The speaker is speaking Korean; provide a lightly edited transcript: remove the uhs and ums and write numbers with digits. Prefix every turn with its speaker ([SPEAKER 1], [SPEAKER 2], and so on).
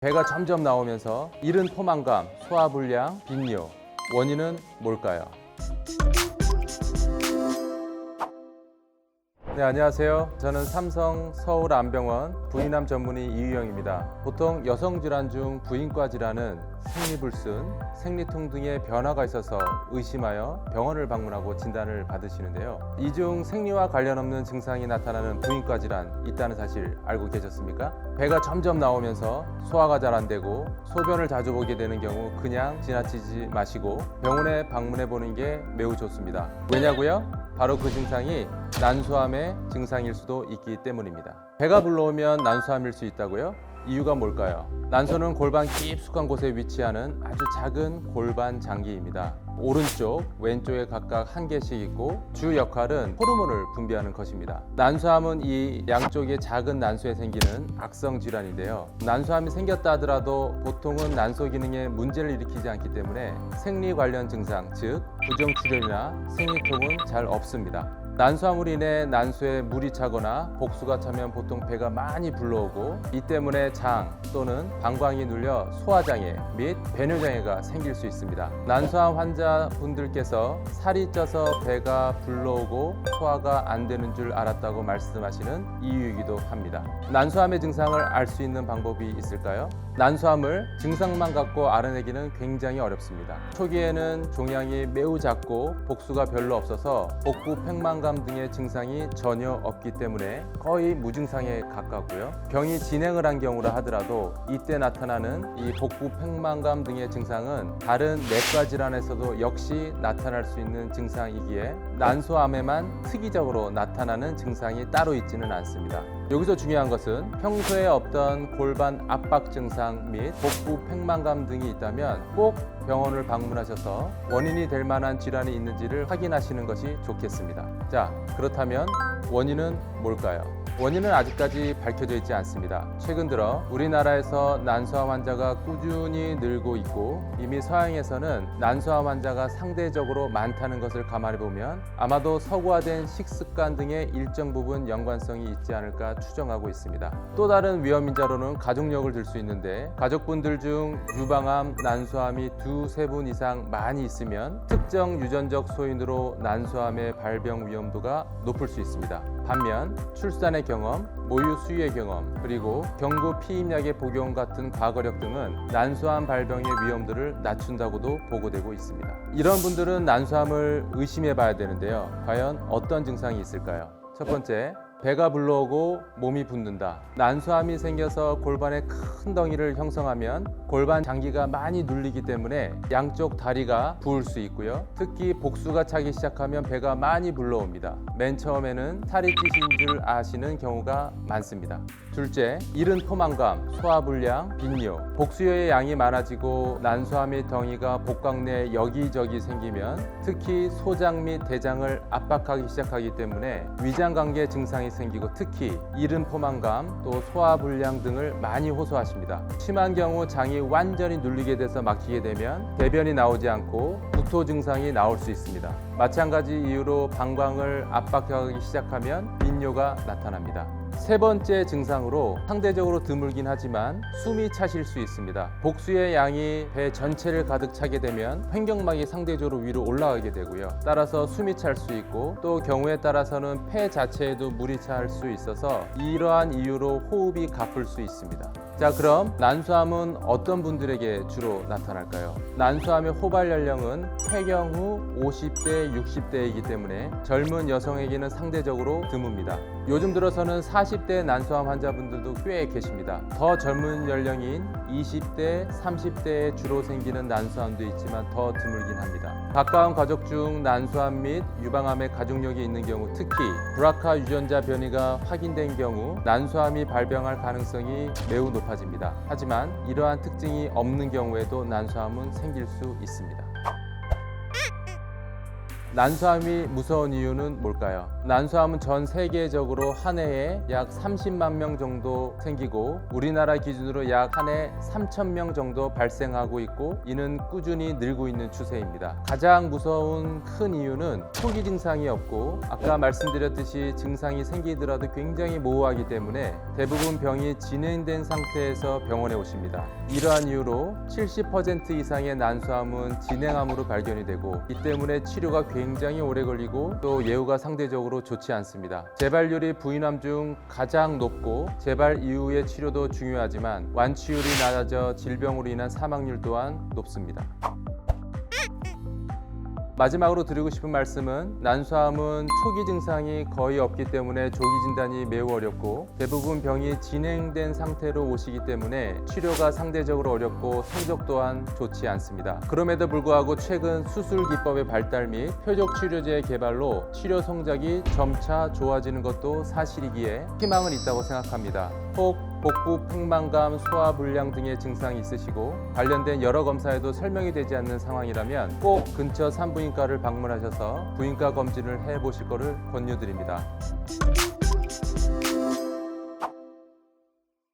[SPEAKER 1] 배가 점점 나오면서 이른 포만감, 소화불량, 빈뇨. 원인은 뭘까요? 네, 안녕하세요. 저는 삼성 서울안병원 부인암 전문의 이유영입니다. 보통 여성 질환 중 부인과 질환은 생리불순, 생리통 등의 변화가 있어서 의심하여 병원을 방문하고 진단을 받으시는데요. 이 중 생리와 관련 없는 증상이 나타나는 부인과 질환 있다는 사실 알고 계셨습니까? 배가 점점 나오면서 소화가 잘 안 되고 소변을 자주 보게 되는 경우 그냥 지나치지 마시고 병원에 방문해 보는 게 매우 좋습니다. 왜냐고요? 바로 그 증상이 난소암의 증상일 수도 있기 때문입니다. 배가 불러오면 난소암일 수 있다고요? 이유가 뭘까요? 난소는 골반 깊숙한 곳에 위치하는 아주 작은 골반 장기입니다. 오른쪽, 왼쪽에 각각 한 개씩 있고 주 역할은 호르몬을 분비하는 것입니다. 난소암은 이 양쪽의 작은 난소에 생기는 악성 질환인데요. 난소암이 생겼다 하더라도 보통은 난소 기능에 문제를 일으키지 않기 때문에 생리 관련 증상, 즉 부정출혈이나 생리통은 잘 없습니다. 난소암으로 인해 난소에 물이 차거나 복수가 차면 보통 배가 많이 불러오고 이 때문에 장 또는 방광이 눌려 소화장애 및 배뇨장애가 생길 수 있습니다. 난소암 환자분들께서 살이 쪄서 배가 불러오고 소화가 안 되는 줄 알았다고 말씀하시는 이유이기도 합니다. 난소암의 증상을 알 수 있는 방법이 있을까요? 난소암을 증상만 갖고 알아내기는 굉장히 어렵습니다. 초기에는 종양이 매우 작고 복수가 별로 없어서 복부 팽만감 등의 증상이 전혀 없기 때문에 거의 무증상에 가깝고요. 병이 진행을 한 경우라 하더라도 이때 나타나는 이 복부 팽만감 등의 증상은 다른 내과 질환에서도 역시 나타날 수 있는 증상이기에 난소암에만 특이적으로 나타나는 증상이 따로 있지는 않습니다. 여기서 중요한 것은 평소에 없던 골반 압박 증상 및 복부 팽만감 등이 있다면 꼭 병원을 방문하셔서 원인이 될 만한 질환이 있는지를 확인하시는 것이 좋겠습니다. 자, 그렇다면 원인은 뭘까요? 원인은 아직까지 밝혀져 있지 않습니다. 최근 들어 우리나라에서 난소암 환자가 꾸준히 늘고 있고 이미 서양에서는 난소암 환자가 상대적으로 많다는 것을 감안해 보면 아마도 서구화된 식습관 등의 일정 부분 연관성이 있지 않을까 추정하고 있습니다. 또 다른 위험 인자로는 가족력을 들 수 있는데 가족분들 중 유방암, 난소암이 두세 분 이상 많이 있으면 특정 유전적 소인으로 난소암의 발병 위험도가 높을 수 있습니다. 반면 출산의 경험, 모유 수유의 경험, 그리고 경구 피임약의 복용 같은 과거력 등은 난소암 발병의 위험도를 낮춘다고도 보고되고 있습니다. 이런 분들은 난소암을 의심해 봐야 되는데요. 과연 어떤 증상이 있을까요? 첫 번째, 배가 불러오고 몸이 붓는다. 난소암이 생겨서 골반에 큰 덩이를 형성하면 골반 장기가 많이 눌리기 때문에 양쪽 다리가 부을 수 있고요. 특히 복수가 차기 시작하면 배가 많이 불러옵니다. 맨 처음에는 살이 찌신 줄 아시는 경우가 많습니다. 둘째, 이른 포만감, 소화불량, 빈뇨. 복수의 양이 많아지고 난소암의 덩이가 복강 내 여기저기 생기면 특히 소장 및 대장을 압박하기 시작하기 때문에 위장관계 증상이 생기고 특히 이른 포만감, 또 소화불량 등을 많이 호소하십니다. 심한 경우 장이 완전히 눌리게 돼서 막히게 되면 대변이 나오지 않고 구토 증상이 나올 수 있습니다. 마찬가지 이유로 방광을 압박하기 시작하면 빈뇨가 나타납니다. 세 번째 증상으로 상대적으로 드물긴 하지만 숨이 차실 수 있습니다. 복수의 양이 배 전체를 가득 차게 되면 횡격막이 상대적으로 위로 올라가게 되고요. 따라서 숨이 찰 수 있고 또 경우에 따라서는 폐 자체에도 물이 찰 수 있어서 이러한 이유로 호흡이 가쁠 수 있습니다. 자, 그럼 난소암은 어떤 분들에게 주로 나타날까요? 난소암의 호발 연령은 폐경 후 50대, 60대이기 때문에 젊은 여성에게는 상대적으로 드뭅니다. 요즘 들어서는 40대 난소암 환자분들도 꽤 계십니다. 더 젊은 연령인 20대, 30대에 주로 생기는 난소암도 있지만 더 드물긴 합니다. 가까운 가족 중 난소암 및 유방암의 가족력이 있는 경우, 특히 브라카 유전자 변이가 확인된 경우 난소암이 발병할 가능성이 매우 높아집니다. 하지만 이러한 특징이 없는 경우에도 난소암은 생길 수 있습니다. 난소암이 무서운 이유는 뭘까요? 난소암은 전 세계적으로 한 해에 약 30만 명 정도 생기고 우리나라 기준으로 약 한 해 3천 명 정도 발생하고 있고 이는 꾸준히 늘고 있는 추세입니다. 가장 무서운 큰 이유는 초기 증상이 없고 아까 말씀드렸듯이 증상이 생기더라도 굉장히 모호하기 때문에 대부분 병이 진행된 상태에서 병원에 오십니다. 이러한 이유로 70% 이상의 난소암은 진행암으로 발견이 되고 이 때문에 치료가 굉장히 오래 걸리고 또 예후가 상대적으로 좋지 않습니다. 재발률이 부인암 중 가장 높고 재발 이후의 치료도 중요하지만 완치율이 낮아져 질병으로 인한 사망률 또한 높습니다. 마지막으로 드리고 싶은 말씀은 난소암은 초기 증상이 거의 없기 때문에 조기 진단이 매우 어렵고 대부분 병이 진행된 상태로 오시기 때문에 치료가 상대적으로 어렵고 성적 또한 좋지 않습니다. 그럼에도 불구하고 최근 수술 기법의 발달 및 표적 치료제의 개발로 치료 성적이 점차 좋아지는 것도 사실이기에 희망은 있다고 생각합니다. 혹 복부 팽만감, 소화불량 등의 증상이 있으시고 관련된 여러 검사에도 설명이 되지 않는 상황이라면 꼭 근처 산부인과를 방문하셔서 부인과 검진을 해보실 것을 권유드립니다.